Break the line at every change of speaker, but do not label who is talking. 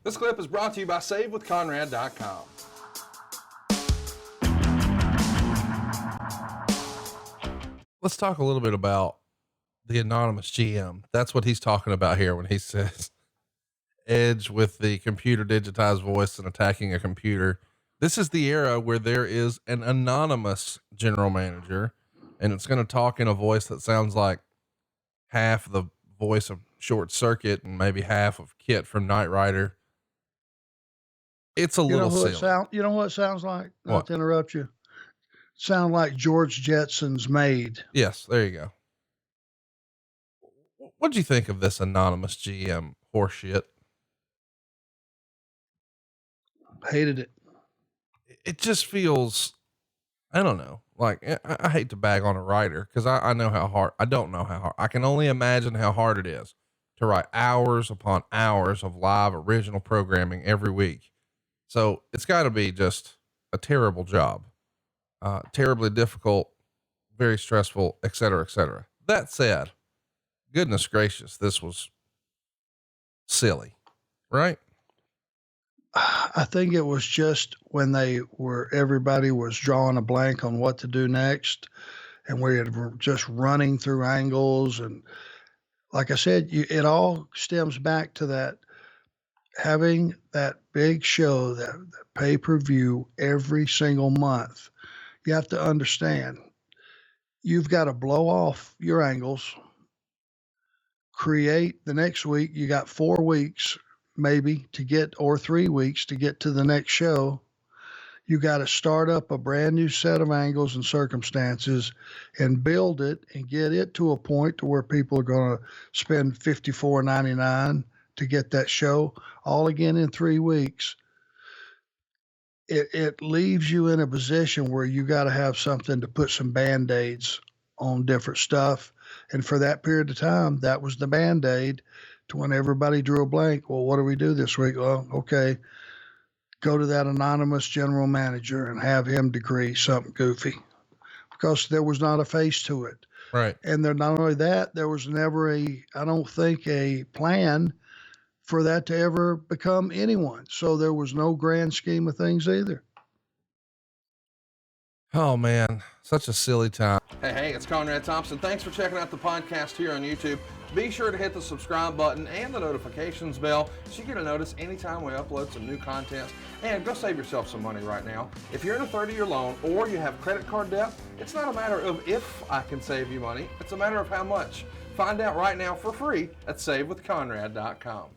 This clip is brought to you by SaveWithConrad.com. Let's talk a little bit about the anonymous GM. That's what he's talking about here when he says Edge with the computer digitized voice and attacking a computer. This is the era where there is an anonymous general manager, and it's going to talk in a voice that sounds like half the voice of Short Circuit and maybe half of Kit from Knight Rider. It's a little silly.
You know what it sounds like? Not
What?
to interrupt you. Sound like George Jetson's maid.
Yes, there you go. What'd you think of this anonymous GM horseshit?
Hated it.
It just feels, I don't know. Like, I hate to bag on a writer because I know how hard, I don't know how hard. I can only imagine how hard it is to write hours upon hours of live original programming every week. So it's got to be just a terrible job, terribly difficult, very stressful, et cetera, et cetera. That said, goodness gracious, this was silly, right?
I think it was just when everybody was drawing a blank on what to do next, and we were just running through angles. And like I said, it all stems back to that, having that big show, that pay-per-view every single month. You have to understand, you've got to blow off your angles, create the next week. You got 4 weeks maybe to get, or 3 weeks to get to the next show. You got to start up a brand new set of angles and circumstances and build it and get it to a point to where people are going to spend $54.99 to get that show, all again in 3 weeks. It leaves you in a position where you got to have something to put some Band-Aids on different stuff. And for that period of time, that was the Band-Aid to when everybody drew a blank. Well, what do we do this week? Well, okay, go to that anonymous general manager and have him decree something goofy, because there was not a face to it.
Right.
And then not only that, there was never I don't think a plan for that to ever become anyone. So there was no grand scheme of things either.
Oh man, such a silly time. Hey, it's Conrad Thompson. Thanks for checking out the podcast here on YouTube. Be sure to hit the subscribe button and the notifications bell so you get a notice anytime we upload some new content. And go save yourself some money right now. If you're in a 30-year loan or you have credit card debt, it's not a matter of if I can save you money. It's a matter of how much. Find out right now for free at SaveWithConrad.com.